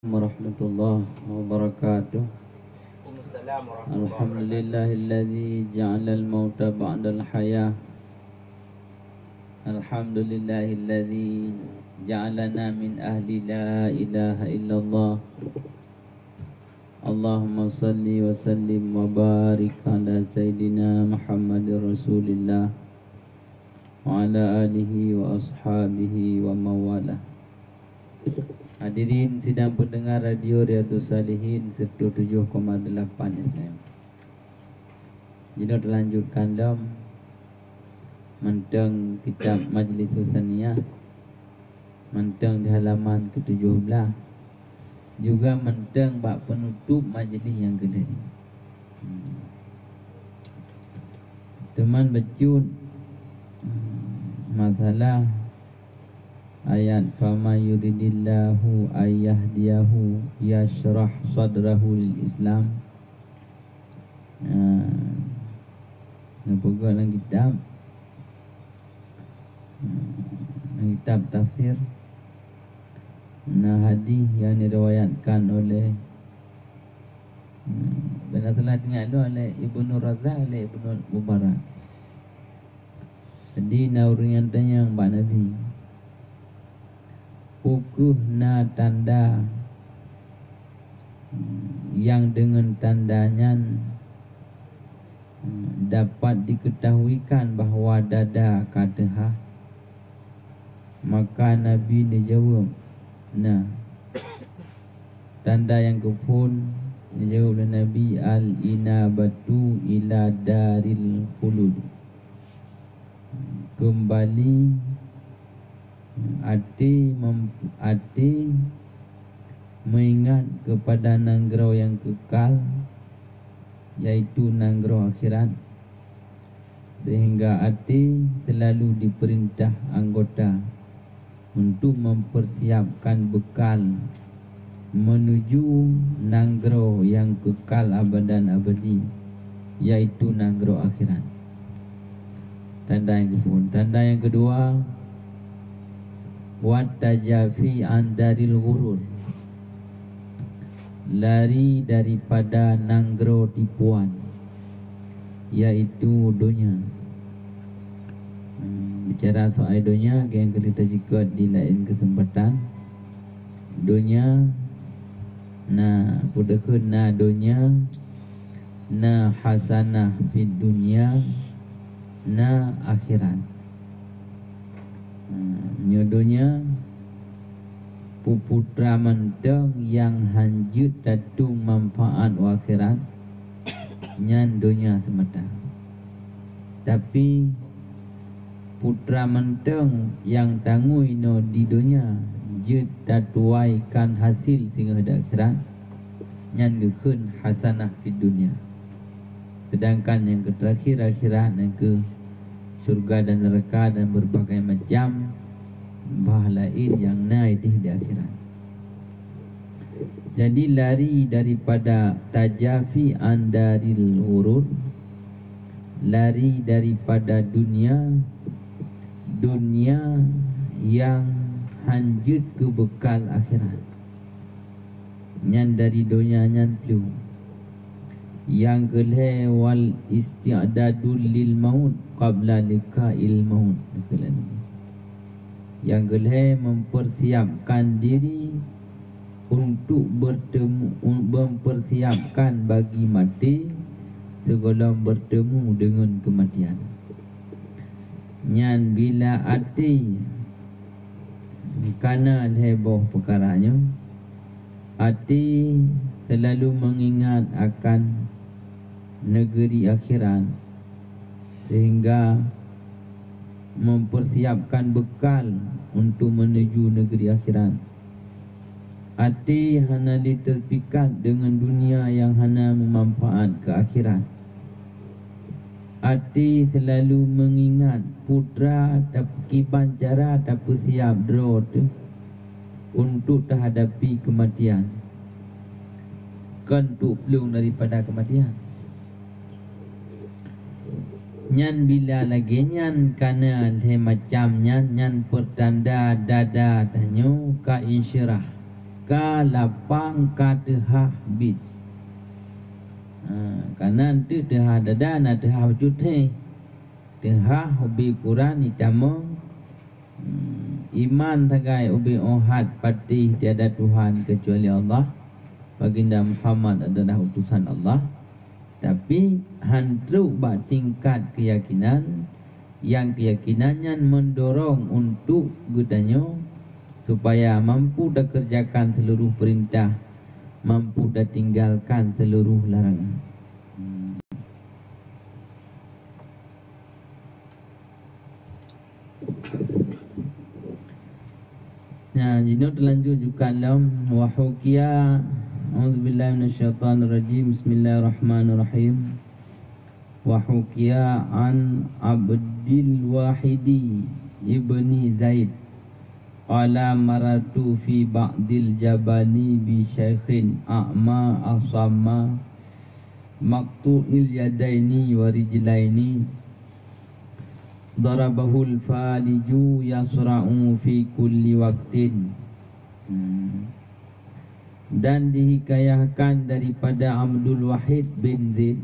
warahmatullahi wabarakatuh. Alhamdulillahilladzi ja'alal mauta ba'dal hayah. Alhamdulillahilladzi ja'alana min ahli la ilaha illallah. Allahumma salli wa sallim wa barik ala sayyidina Muhammadir Rasulillah wa ala alihi wa ashabihi wa mawalah. Hadirin sidang pendengar radio Riyadhus Salihin 107,8 FM. Jadi terlanjutkan dalam mentang kitab Majlis Husaniyah, mentang di halaman ke-17, juga mentang bab penutup majlis yang kedua. Teman becut masalah ayat fama yuridillahu ayyahdiyahu yashrah sadrahu lil Islam. Nampak dalam kitab tafsir hadis yang diriwayatkan oleh benar telah dengar oleh Ibnu Razak oleh Ibnu Mubarak. Jadi naurian tanya Mbak Nabi hukuh na tanda yang dengan tandanya dapat diketahuikan bahawa dada kadha. Maka Nabi dijawab, nah tanda yang kepun dijawab oleh Nabi al-inabatu ila daril khulud, kembali hati mengingat kepada nanggro yang kekal, yaitu nanggro akhirat, sehingga hati selalu diperintah anggota untuk mempersiapkan bekal menuju nanggro yang kekal abadan abadi, yaitu nanggro akhirat. Tanda yang kedua, watajafi andaril ghurur, lari daripada nanggro tipuan, yaitu dunia. Bicara soal dunia yang kita jika di lain kesempatan. Dunia na pudakun na dunia na hasanah fid dunia na akhirat. Nyodonya puputra mentang yang hanjut tatung manfaat akhirat nyan dunia semata. Tapi putra mentang yang tangui no di dunia jut tatuaikan hasil sehingga ada akhirat nyan gekun hasanah di dunia. Sedangkan yang terakhir akhirat yang ke surga dan neraka dan berbagai macam bahlain yang naik di akhirat. Jadi lari daripada tajafi andaril ghurur, lari daripada dunia yang hanjut ke bekal akhirat. Nyan dari dunia nyan plu. Yang kelih wal isti'dadul lil maut qabla liqa'il maut. Yang kelih mempersiapkan diri untuk bertemu, mempersiapkan bagi mati sebelum bertemu dengan kematian. Nyan bila hati kerana heboh perkaranya, hati selalu mengingat akan negeri akhirat, sehingga mempersiapkan bekal untuk menuju negeri akhirat. Hati hana terpikat dengan dunia yang hana memanfaat ke akhirat. Hati selalu mengingat putra tapi bancara tapi siap drot untuk terhadapi kematian. Kan tu pelung daripada kematian. Nyan bila lagi nyan kana macam nyan pertanda dada tanyo ka insyirah ka lapang ka tehah bit. Kanan tu tehah dada na tehah cuthe. Tehah ubi Quran icamong iman tagai ubi ohad pati tiada Tuhan kecuali Allah. Baginda Muhammad adalah utusan Allah. Tapi hantruk bak tingkat keyakinan yang keyakinannya mendorong untuk gudanyo supaya mampu dah kerjakan seluruh perintah, mampu dah tinggalkan seluruh larangan. Nah, jino terlanjur juga dalam wahukia. A'udzubillahi minasyaitonirrajim. Bismillahirrahmanirrahim. Wahukia an Abdil Wahidi ibni Zaid qala maratu fi ba'dil jabali bi syaikhin a'ma asama maqtu'il yadaini wa rijlaini darabahul faliju yasra'u fi kulli waqtin. Dan dihikayahkan daripada Abdul Wahid bin Zaid.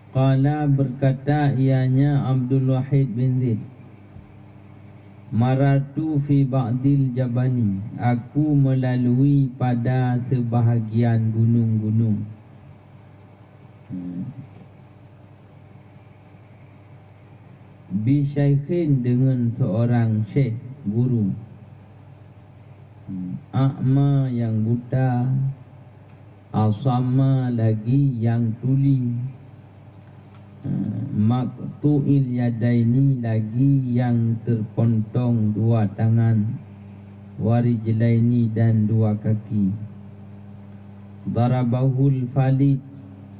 Qala berkata ianya Abdul Wahid bin Zaid, maratu fi ba'dil jabani, aku melalui pada sebahagian gunung-gunung. Bi syaikhin dengan seorang syekh guru. A'ma yang buta, asama lagi yang tuli, maqtu'il yadaini lagi yang terpontong dua tangan, warijlaini dan dua kaki. Darabahul falid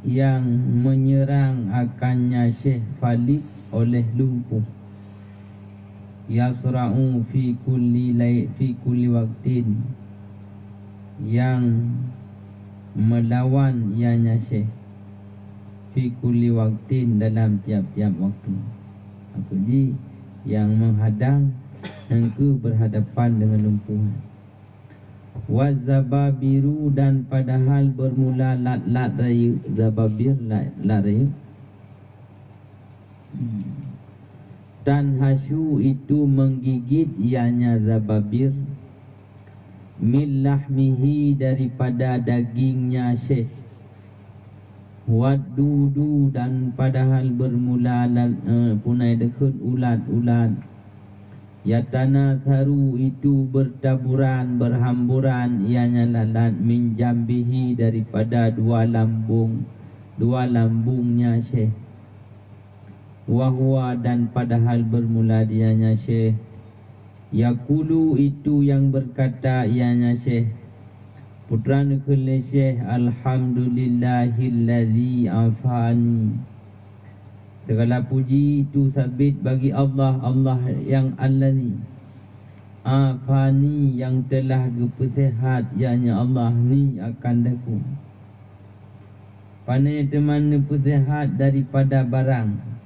yang menyerang akannya Syekh Falid oleh lumpuh. Yasra'u fi kulli waqtin, yang melawan ianya Syekh fi kulli waqtin, dalam tiap-tiap waktu. Maksudnya yang menghadang engkau berhadapan dengan lumpuhan. Wazababiru, dan padahal bermula lat raya. Zababir lat raya. Dan hasyu itu menggigit ianya zababir, min lahmihi daripada dagingnya Syekh. Wadudu, dan padahal bermula punai dekut ulat-ulat. Yatana tharu, itu bertaburan, berhamburan ianya lalat, min jambihi daripada dua lambungnya Syekh. Wahwa, dan padahal bermula dianya Syekh. Yakulu, itu yang berkata ianya Syekh, putra nekele Syekh, alhamdulillahillazi afani, segala puji itu sabit bagi Allah, Allah yang allazi afani, yang telah bersihat ianya Allah ni akan daku. Pandai teman bersihat daripada barang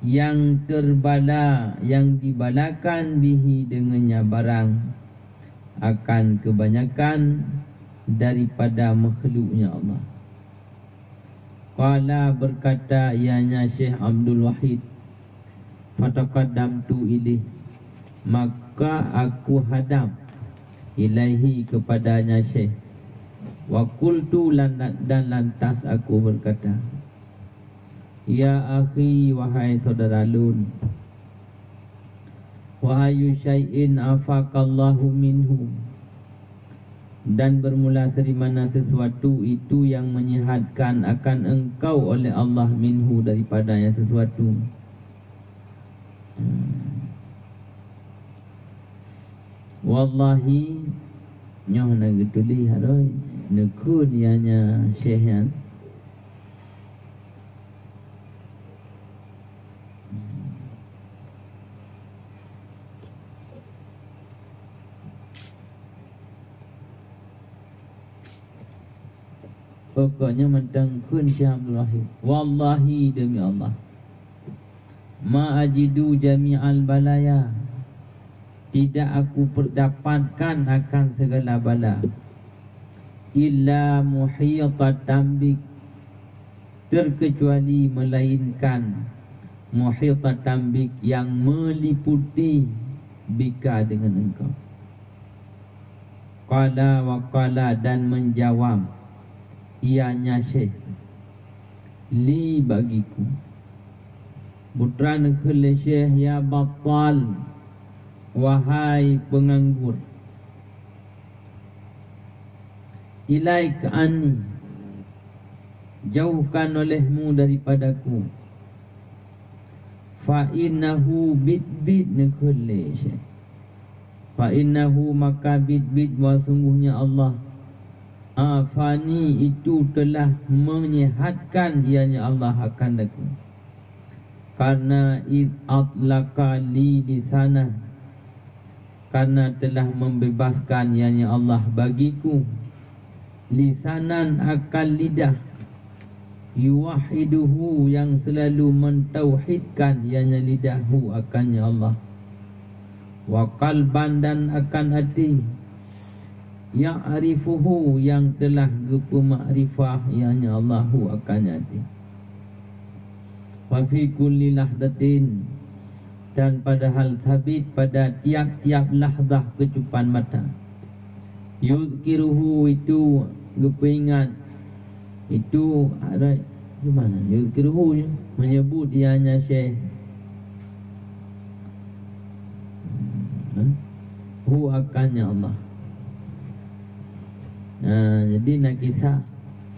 yang terbala, yang dibalakan bihi dengannya barang, akan kebanyakan daripada makhluknya Allah. Qala, berkata ianya Syekh Abdul Wahid, fataqaddamtu ilaih, maka aku hadap ilaihi kepadanya Syekh. Wa qultu, dan lantas aku berkata, ya akhi, wahai saudara lun, wa ayu syai'in afaqallahu minhu, dan bermula dari mana sesuatu itu yang menyihatkan akan engkau oleh Allah, minhu daripadanya sesuatu. Wallahi, nyoh nak getuli haroi nekun ianya Syekh. pokoknya mentang kun Syekh Abdul Wahid, wallahi demi Allah, ma ajidu jami'al balaya, tidak aku dapatkan akan segala bala, illa muhiyatan bik, terkecuali melainkan muhiyatan bik, yang meliputi bika dengan engkau. Qala wa qala, dan menjawab ianya Syekh, li bagiku, putra negeri Syekh, ya batal, wahai penganggur, ilaika anni, jauhkan olehmu daripadaku, fa innahu bid negeri Syekh, fa innahu maka bid wa sungguhnya Allah, afani itu telah menyehatkan ianya Allah akan aku, karena id atlaka li di sana, karena telah membebaskan ianya Allah bagiku lisanan akan lidah, yuwahiduhu yang selalu mentauhidkan ianya lidahhu akannya Allah, wa qalban dan akan hati, ya'rifuhu yang telah bermakrifah ianya Allahu akan hati, wa fi kulli lahdatin, dan padahal sabit pada tiap-tiap lahdah kecupan mata, yuzkiruhu itu gepingat, itu ada di mana yuzkiruhu, menyebut ianya Syekh, hu akannya Allah. Jadi nak kisah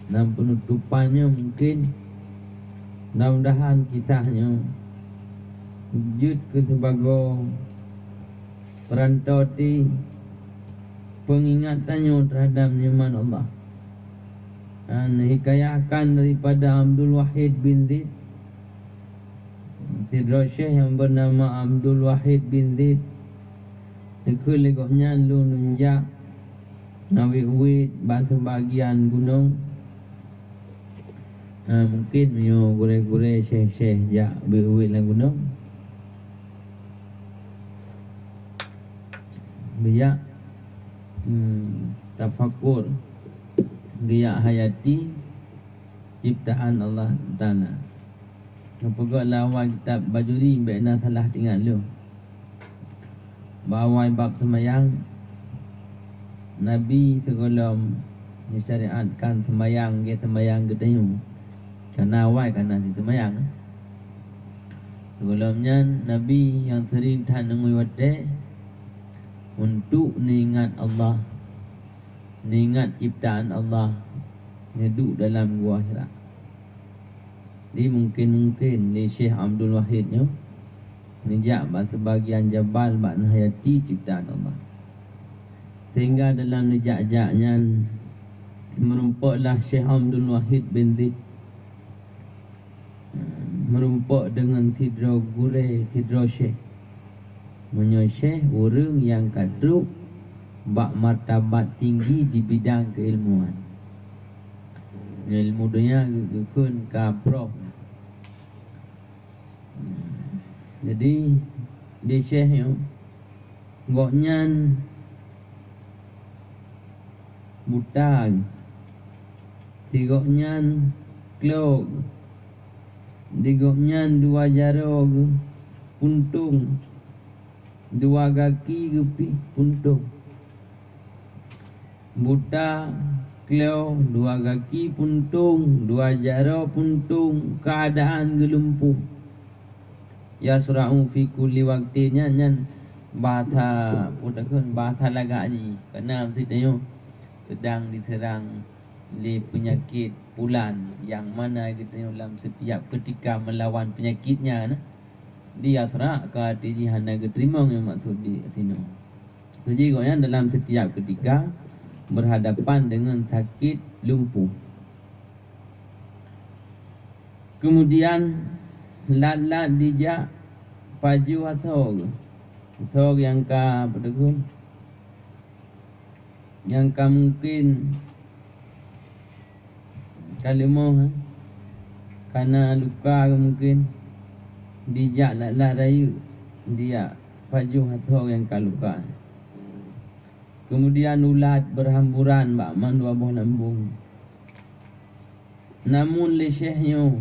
dan penutupannya mungkin mudah-mudahan kisahnya wujud ke sebagai perantau di pengingatannya terhadap nikmat Allah. Hikayahkan daripada Abdul Wahid bin Zaid, Sidra Syekh yang bernama Abdul Wahid bin Zaid, kelegoknya lu nunjak nawi-wit bahasa bagian gunung. Mungkin yo gure-gure syekh-syekh jak berwit lah gunung. Dia tafakur, dia hayati ciptaan Allah Taala. Apabila lawan kitab Bajuri bena salah tinggal lu. Bahawa bab semayang, Nabi sebelum disyariatkan semayang, dia semayang ketemu karena awal karena si semayang. Sebelumnya Nabi yang sering tanungui wate untuk mengingat Allah, mengingat ciptaan Allah, hidup dalam gua Hira. Jadi mungkin di Syekh Abdul Wahidnya menjak sebagian jabal bak hayati ciptaan Allah, sehingga dalam nejak-jaknya merumpuklah Syekh Abdul Wahid bin Zaid, merumpuk dengan sidro gure, sidro Syekh, Syekh orang yang kadruk bak martabat tinggi di bidang keilmuan, ilmu dunia kekun ka prof. Jadi di Syekh yang goknyan buta, tigoknyan klog, digoknyan dua jarog puntung, dua kaki gepi puntung, buta klog, dua kaki puntung, dua jaro puntung, keadaan gelumpuh. Ya sura'u fi kulli waktinya nyan bahasa putakan bahasa lagaji, kerana mestinya sedang diserang oleh penyakit pulan, yang mana kita dalam setiap ketika melawan penyakitnya dia serak ke hati hana keterima yang maksud di sini. Jadi gonya dalam setiap ketika berhadapan dengan sakit lumpuh, kemudian lat-lat dijak paju asog, asog yang ka pedekun, yang ka mungkin Kalau mau karena luka ke mungkin dijak lat raya dia pajuh atau yang kaluka. Kemudian ulat berhamburan bak man dua buah lambung. Namun lesehnya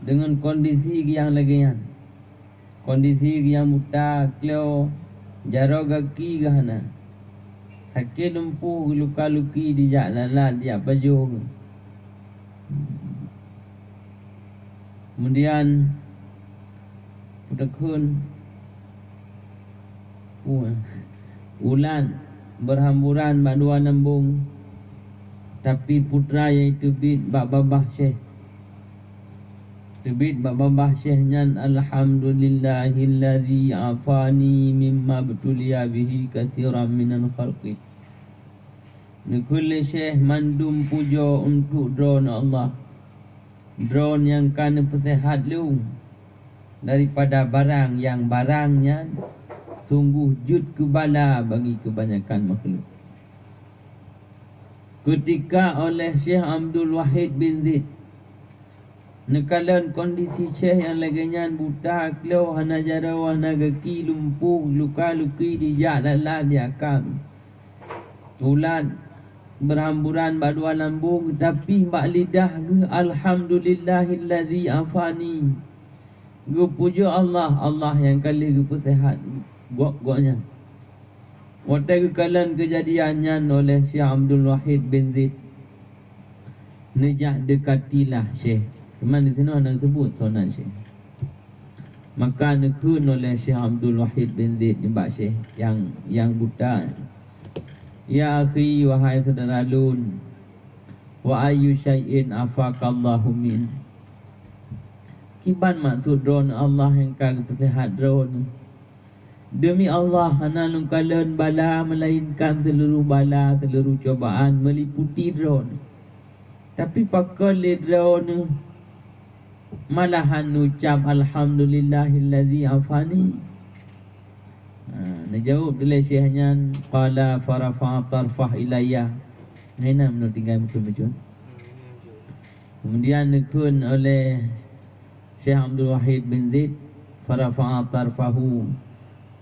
dengan kondisi yang lagian, kondisi yang muta kleo jaro gaki gahana sakit lumpuh luka luki dijak lalat dia pajuh. Kemudian Udakun ulan berhamburan bak dua lambung. Tapi putra iaitu bid bak babah syekh. Bid bak babah syekh nyan alhamdulillahillazi afani mimma betulia bihi kathiran minan khalqi. Nukulli syekh mandum pujo untuk drone Allah. Drone yang kana persehat lu daripada barang yang barangnya sungguh jud kebala bagi kebanyakan makhluk. Ketika oleh Syekh Abdul Wahid bin Zaid nekalan kondisi Syekh yang laginya buta klau hana jara hana gaki lumpuh luka luki dijak lalat diakam tulan berhamburan bak dua lambung tapi bak lidah ke alhamdulillahillazi afani. Gue puja Allah, Allah yang kali gue sehat gok-goknya. Waktu kekalan kejadiannya oleh Syekh Abdul Wahid bin Zaid. Nejak dekatilah Syekh. Kemana di sini orang sebut sonan Syekh. Maka nekun oleh Syekh Abdul Wahid bin Zaid jembak Syekh yang buta. Ya akhi wahai saudara lun, wa ayu syai'in afakallahu min. Kiban maksud drone Allah yang kagak persehat drone. Demi Allah hanalung kalian bala melainkan seluruh bala, seluruh cobaan meliputi drone. Tapi pakal drone malahan ucap alhamdulillahillazi afani. Najawab oleh syekhnya qala farafa tarfah ilayya. Ngena menurut tinggal betul-betul. Kemudian nekun oleh Syekh Abdul Wahid bin Zaid farafa'a tarfahu,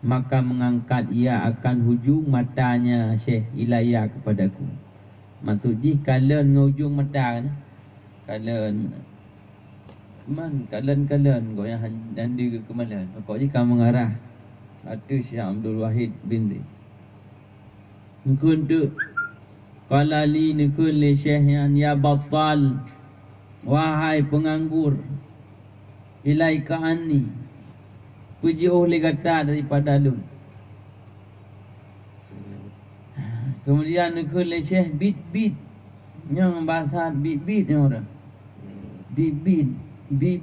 maka mengangkat ia akan hujung matanya Syekh ilayya kepadaku. Maksudnya kalian ngujung mata kan? Kalian kau yang handi ke kemalan. Kau jika mengarah itu Syekh Abdul Wahid bin Zaid. Kuntu qala li likulli syekhin ya battal, wahai penganggur, ilaika anni, puji oleh kata daripada lu. Kemudian likulli syekh bit yang bahasa bit yang orang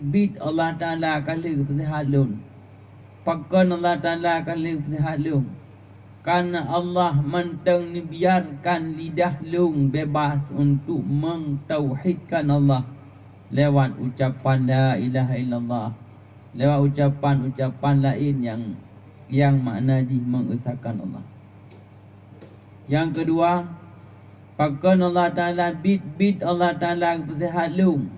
bit Allah Ta'ala kali kepersihat lu. Pakkan Allah Ta'ala kali kepersihat lu. Karena Allah mentang biarkan lidah lung bebas untuk mentauhidkan Allah lewat ucapan la ilaha illallah, lewat ucapan lain yang makna mengesahkan Allah. Yang kedua, pakkan Allah Ta'ala bit Allah Ta'ala persihat lung.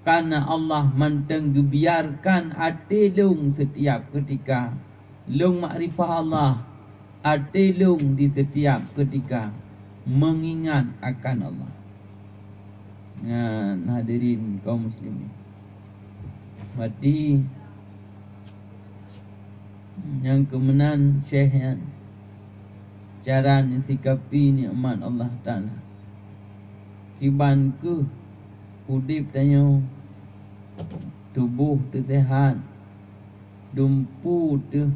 Karena Allah mentang biarkan hati lung setiap ketika lung makrifah Allah, hati lung di setiap ketika mengingat akan Allah. Hadirin kaum muslimin, berarti yang kemenan Syekh yang cara sikapi nikmat Allah Ta'ala. Kiban ke udip tanya tubuh tu sehat, dumpu tu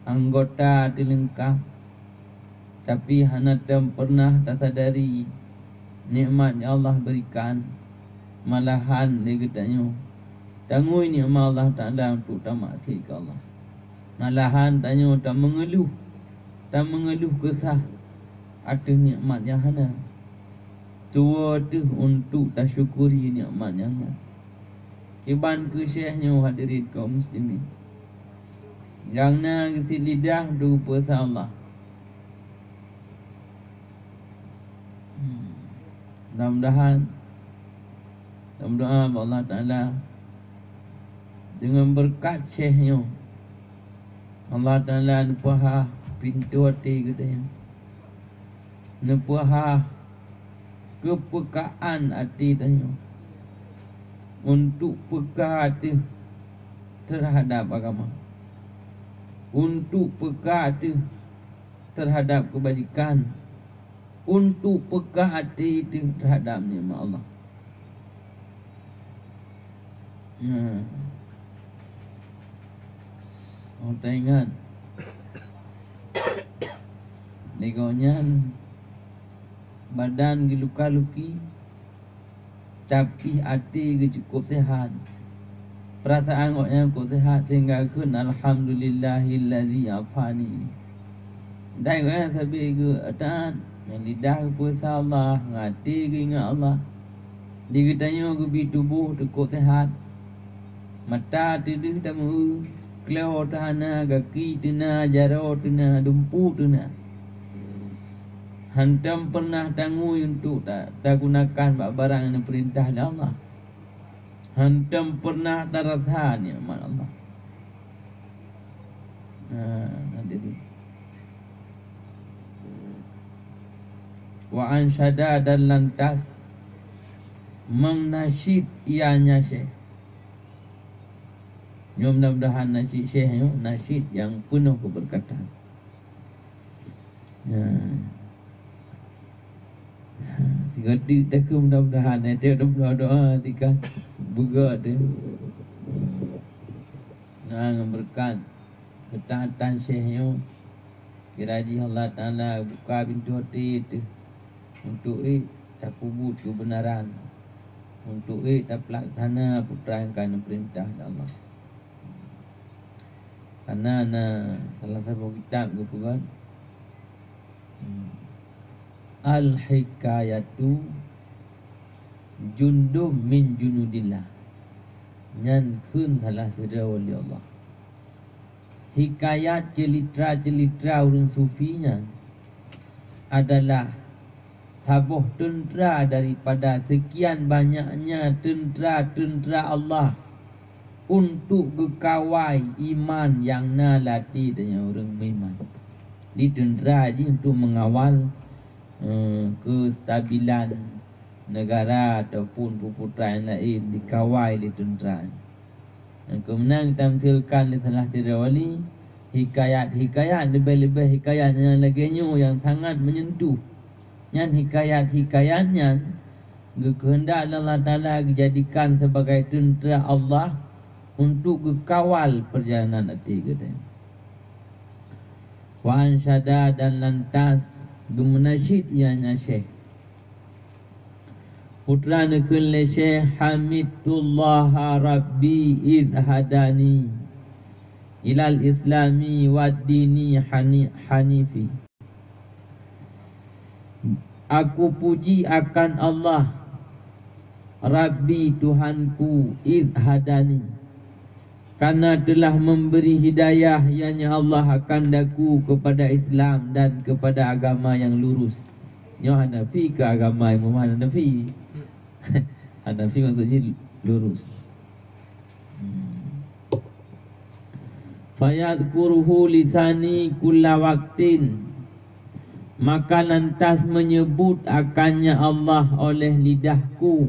anggota tu lengkap, tapi hana pernah tak sadari nikmat yang Allah berikan. Malahan dia katanya tangui nikmat Allah Ta'ala untuk tak maksud ke Allah. Malahan tanya tak mengeluh kesah atas nikmat yang hana. Tua tu untuk tak syukuri nikmat yang hana. Kiban ke syekhnya hadirin kaum muslimin, jangan kesi lidah berupa Allah. Mudah-mudahan berdoa kepada Allah Ta'ala dengan berkat syekhnya Allah Ta'ala nupaha pintu hati katanya, nupaha kepekaan hati tanya untuk peka hati terhadap agama, untuk peka hati terhadap kebajikan, untuk peka hati terhadap nikmat Allah. Orang tak ingat negonya badan luka-luki tapi hati cukup sehat, perasaan yang cukup sehat sehingga kun alhamdulillahillazi afani. Dan kan sabi ke atan yang lidah puasa Allah, hati ingat Allah. Dia tanya ke bi tubuh cukup sehat, mata tidur tak mau, kelau tahana, kaki tena, jaro tena, dumpu tena. Hantam pernah tangguh untuk tak gunakan barang yang perintah Allah. Hantam pernah tak rasa nikmat Allah. Nanti tu. Wa ansyada dan lantas mennasyid ianya syekh. Mudah-mudahan nasyid syekh nasyid yang penuh keberkatan. Gadi tak mudah-mudahan dia doa tika buga tu. Berkat ketaatan syekhnya, kiraji Allah Ta'ala buka pintu hati itu untuk tak kubur kebenaran, untuk tak pelaksana perintahkan perintah Allah. Karena salah satu kitab gitu kan, Al-Hikayatu Jundum min junudillah, nyan kun salah sira wali Allah. Hikayat celitra-celitra orang sufinya adalah sabuh tentera daripada sekian banyaknya tentera-tentera Allah untuk gekawai iman yang nalati dengan orang beriman. Di tentera je untuk mengawal kestabilan negara ataupun perputaran lain dikawal di tentera. Kemudian tamsilkan di salah tiada wali hikayat-hikayat, lebih-lebih hikayat yang laginya yang sangat menyentuh. Yang hikayat-hikayatnya kehendak Allah Ta'ala dijadikan sebagai tentera Allah untuk kekawal perjalanan hati kita. Wa ansyada dan lantas gemenasyid ianya syekh. Putra nekun le syekh Hamidullah Rabbi idh hadani ilal islami wad dini hanifi. Aku puji akan Allah Rabbi Tuhanku idh hadani, karena telah memberi hidayah ianya Allah akan daku kepada Islam dan kepada agama yang lurus. Yang Hanafi ke agama Imam Hanafi. Hanafi maksudnya lurus. Fayadkuruhu lisani kulla waktin, maka lantas menyebut akannya Allah oleh lidahku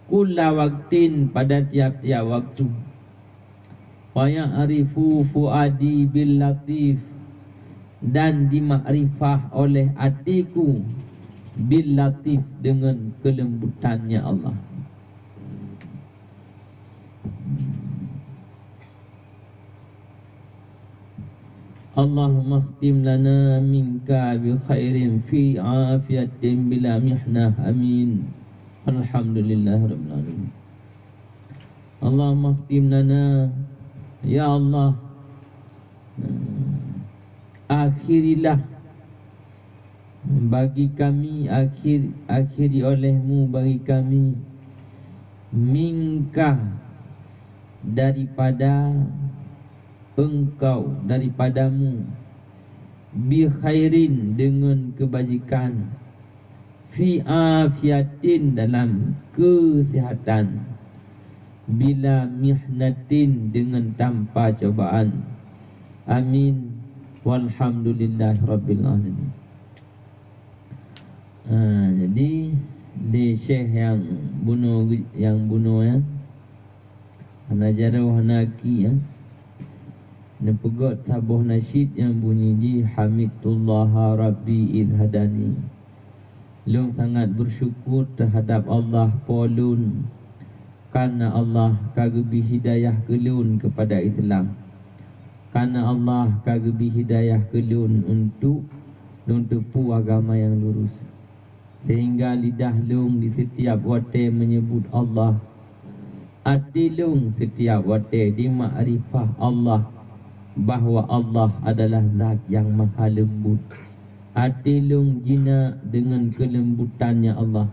kulla waktin, pada tiap-tiap waktu. Wa ya'rifu fuadi bil latif, dan dimakrifah oleh hatiku bil latif, dengan kelembutannya Allah. Allahumma khtim lana minka bi khairin fi afiyatin bila mihnah, amin. Alhamdulillah rabbil alamin. Allahumma khtim lana, ya Allah, akhirilah bagi kami, akhiri olehmu bagi kami, minka, daripada engkau, daripadamu, bi khairin, dengan kebajikan, fi afiatin, dalam kesihatan, bila mihnatin, dengan tanpa cobaan. Amin. Walhamdulillah Rabbil Alamin. Jadi di Syekh yang bunuh ya, Anajarau Hanaki ya, nepegot tabuh nasyid yang bunyi di Hamidullah Rabbi idhadani. Long sangat bersyukur terhadap Allah polun, karena Allah kagebi hidayah kelun kepada Islam. Karena Allah kagebi hidayah kelun untuk tepu agama yang lurus, sehingga lidah lung di setiap wate menyebut Allah. Hati lung setiap wate di makrifah Allah, bahawa Allah adalah zat yang maha lembut. Hati lung jina dengan kelembutannya Allah.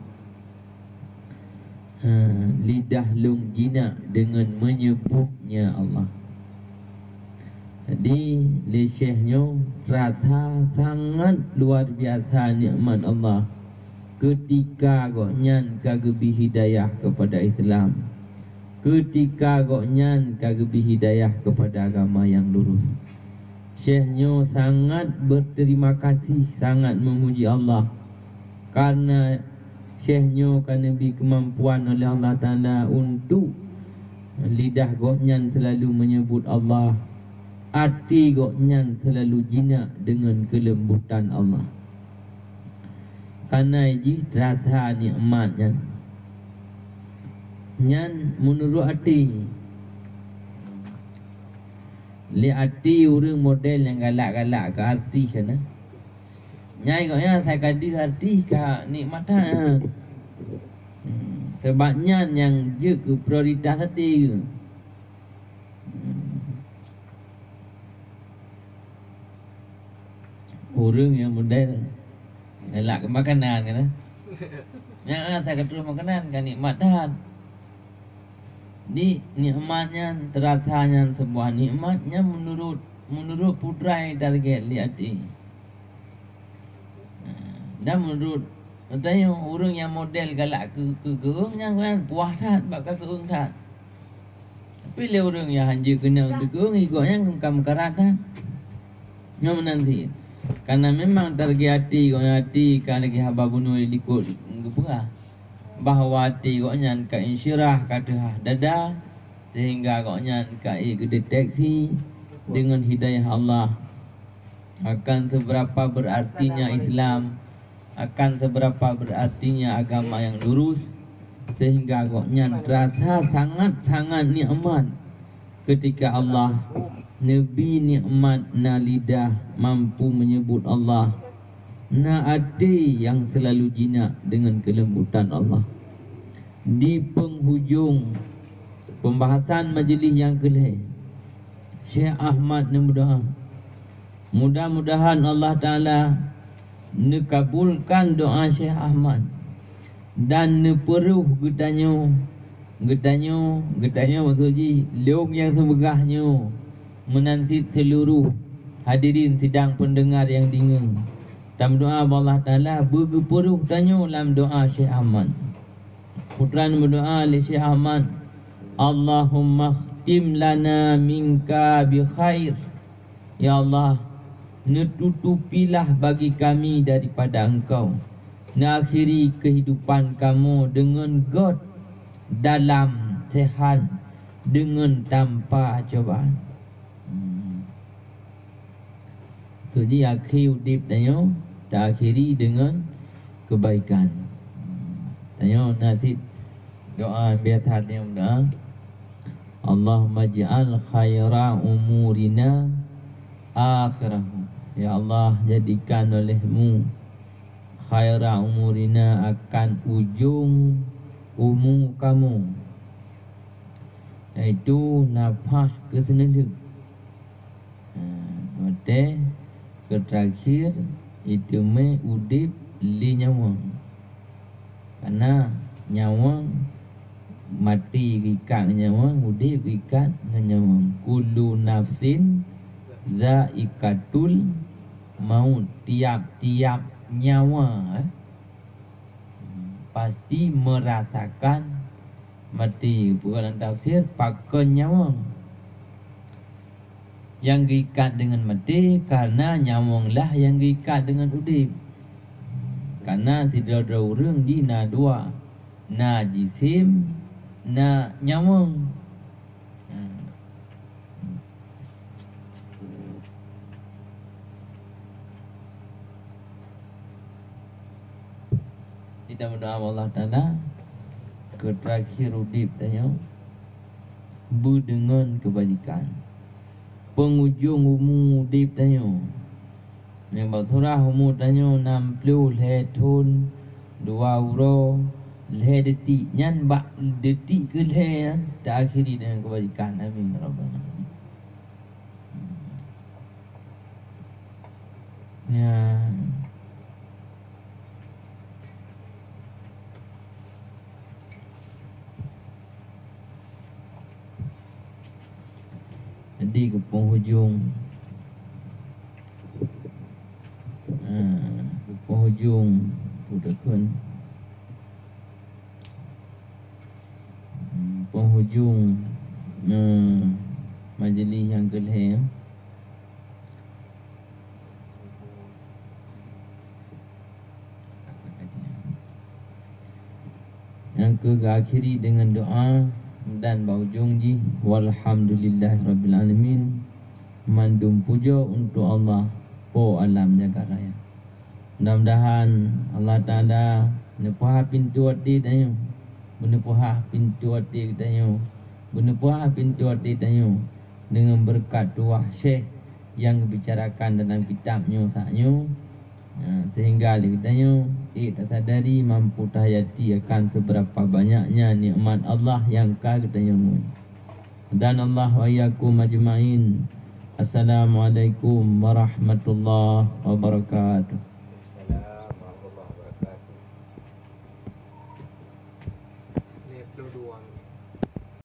Lidah lung jina dengan menyebutnya Allah. Jadi lesehnya rasa sangat luar biasa nikmat Allah ketika goknyan kagebi hidayah kepada Islam, ketika goknyan kagebi hidayah kepada agama yang lurus. Syekhnya sangat berterima kasih, sangat memuji Allah, karena syekhnya kan diberi kemampuan oleh Allah Ta'ala untuk lidah goknyan selalu menyebut Allah, hati goknyan selalu jinak dengan kelembutan Allah. Karena ini rasa nikmatnya nyan menurut hati. Li hati orang model yang galak-galak ke hati sana. Nyai goknya saya kadi hati ke nikmatan. Sebabnya yang je ke prioritas hati. Orang yang model galak ke makanan kan. Yang saya kata makanan kan nikmatan. Di nikmatnya terasanya sebuah nikmatnya menurut putrai target liati. Dan menurut katanya orang yang model galak ke gerungnya kan puas tak bakal gerung tak. Tapi le orang yang hanya kena ke gerung ikutnya ngam karatan. Ngam nanti. Karena memang target hati kan lagi haba bunuh likut ngepura. Bahawa hati goknya ka insyirah kata dada, sehingga goknya ka kedeteksi dengan hidayah Allah. Akan seberapa berartinya Islam, akan seberapa berartinya agama yang lurus, sehingga goknya terasa sangat-sangat nikmat ketika Allah Nabi nikmat na lidah mampu menyebut Allah, na hati yang selalu jinak dengan kelembutan Allah. Di penghujung pembahasan majlis yang kelih, Syekh Ahmad berdoa, mudah-mudahan Allah Ta'ala nekabulkan doa Syekh Ahmad dan neperuh getanya maksudnya leung yang sebegahnya menanti seluruh hadirin sidang pendengar yang dengar. Dalam doa Allah Ta'ala bergeperuh tanya dalam doa Syekh Ahmad. Putran berdoa oleh Syekh Ahmad, Allahumma khtim lana minka bi khair. Ya Allah, netutupilah bagi kami daripada Engkau, mengakhiri kehidupan kamu dengan God, dalam sehat, dengan tanpa cobaan. Jadi akhir udip tanya, tak akhiri dengan kebaikan. Tanya nanti doa biasa yang doa, Allahumma ja'al khaira umurina akhirahu. Ya Allah, jadikan olehmu khaira umurina akan ujung umur kamu, iaitu nafas keseneluk. Mate terakhir itu me udip li nyawa. Karena nyawa mati ikat nyawa, udip ikat nyawa. Kullu nafsin zaikatul maut. Tiap-tiap nyawa pasti merasakan mati. Bukan tafsir pakai nyawang yang diikat dengan mati, karena nyawanglah yang diikat dengan udip. Karena tidak ada orang di na dua, na jisim, na nyawang. Kita berdoa Allah Ta'ala ke terakhir udip tanya berdengan kebajikan. Penghujung umur udip tanya yang bersurah umur tanya 60 lehun 2 euro leh detik nyan bak detik ke leh tak akhiri dengan kebajikan. Amin Rabbana. Ya. Jadi ke penghujung ke penghujung udahkan penghujung majlis yang kelih yang akhiri dengan doa dan berhujung ji walhamdulillahirabbil alamin. Mandum puja untuk Allah po alam jagat raya. Mudah-mudahan Allah Ta'ala menepuha pintu hati tanya, menepuha pintu hati tanya, menepuha pintu hati tanya dengan berkat doa Syekh yang bicarakan dalam kitabnya saknya. Sehingga kitanya tak sadari mampu tahayati akan seberapa banyaknya nikmat Allah yang kitanya. Dan Allah wa iyyakum ajma'in. Assalamualaikum warahmatullahi wabarakatuh.